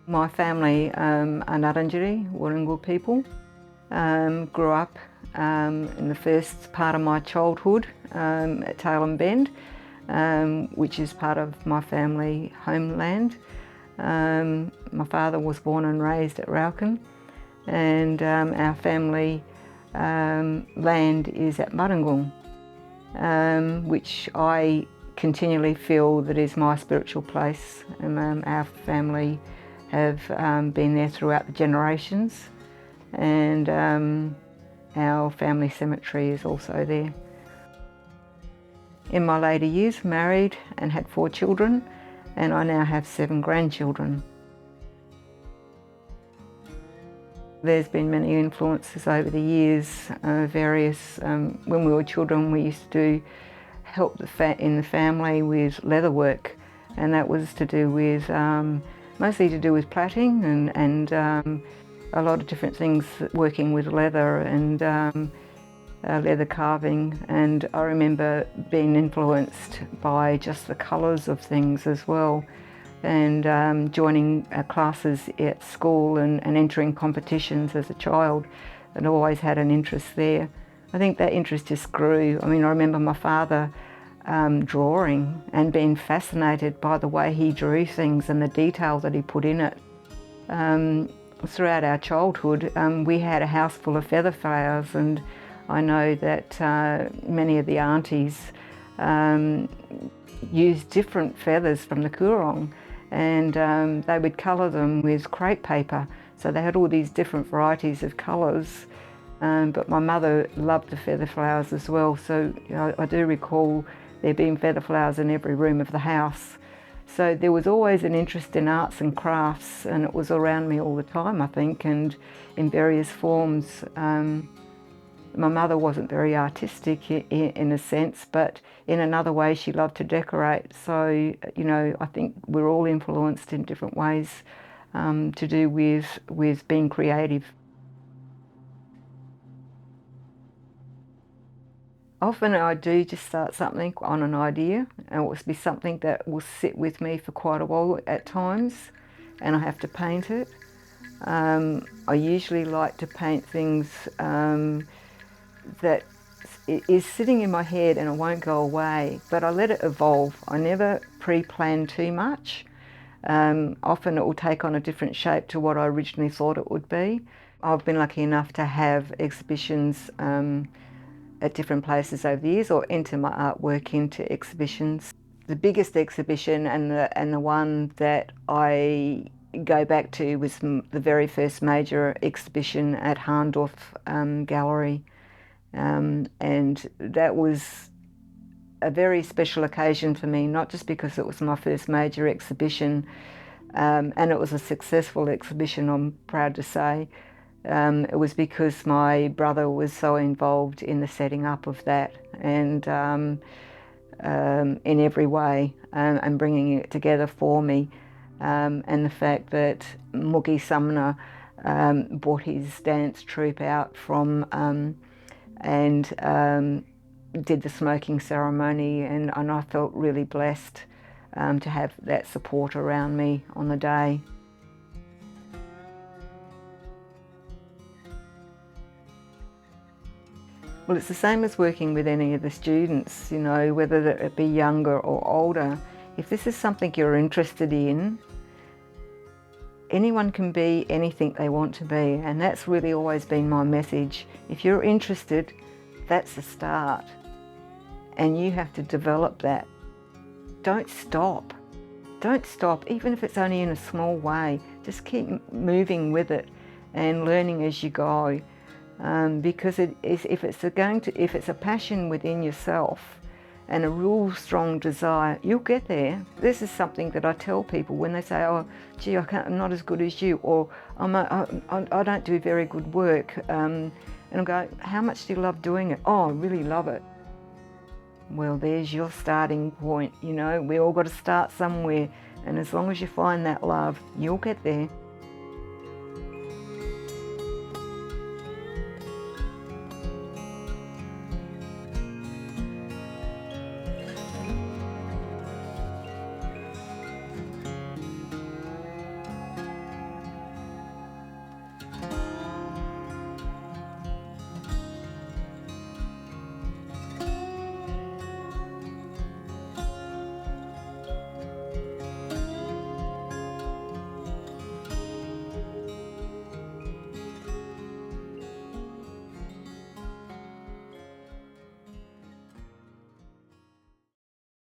My family are Ngarrindjeri and Wirangu people. Grew up in the first part of my childhood at Tailem Bend, which is part of my family homeland. My father was born and raised at Raukkan, and our family land is at Murrongoon, which I continually feel that is my spiritual place. Our family have been there throughout the generations, and our family cemetery is also there. In my later years, married and had 4 children, and I now have 7 grandchildren. There's been many influences over the years, various, when we were children we used to help in the family with leather work, and that was to do with, mostly to do with plaiting and a lot of different things, working with leather and leather carving. And I remember being influenced by just the colours of things as well, and joining classes at school and entering competitions as a child, and always had an interest there. I think that interest just grew. I mean, I remember my father drawing and being fascinated by the way he drew things and the detail that he put in it. Throughout our childhood, we had a house full of feather flowers, and I know that many of the aunties used different feathers from the Coorong, and they would colour them with crepe paper. So they had all these different varieties of colours, but my mother loved the feather flowers as well. So I do recall there being feather flowers in every room of the house. So there was always an interest in arts and crafts, and it was around me all the time, I think, and in various forms. My mother wasn't very artistic in a sense, but in another way she loved to decorate. So, you know, I think we're all influenced in different ways to do with being creative. Often I do just start something on an idea, and it will be something that will sit with me for quite a while at times, and I have to paint it. I usually like to paint things that is sitting in my head and it won't go away, but I let it evolve. I never pre-plan too much. Often it will take on a different shape to what I originally thought it would be. I've been lucky enough to have exhibitions at different places over the years, or enter my artwork into exhibitions. The biggest exhibition and the one that I go back to was the very first major exhibition at Hahndorf Gallery. And that was a very special occasion for me, not just because it was my first major exhibition, and it was a successful exhibition, I'm proud to say. It was because my brother was so involved in the setting up of that, and in every way, and bringing it together for me. And the fact that Mugi Sumner brought his dance troupe out from and did the smoking ceremony, and I felt really blessed to have that support around me on the day. Well, it's the same as working with any of the students, you know, whether it be younger or older. If this is something you're interested in, anyone can be anything they want to be, and that's really always been my message. If you're interested, that's the start, and you have to develop that. Don't stop. Don't stop, even if it's only in a small way. Just keep moving with it and learning as you go. Because if it's a passion within yourself and a real strong desire, you'll get there. This is something that I tell people when they say, "Oh, gee, I'm not as good as you," or "I don't do very good work." And I go, "How much do you love doing it?" "Oh, I really love it." Well, there's your starting point. You know, we all got to start somewhere, and as long as you find that love, you'll get there.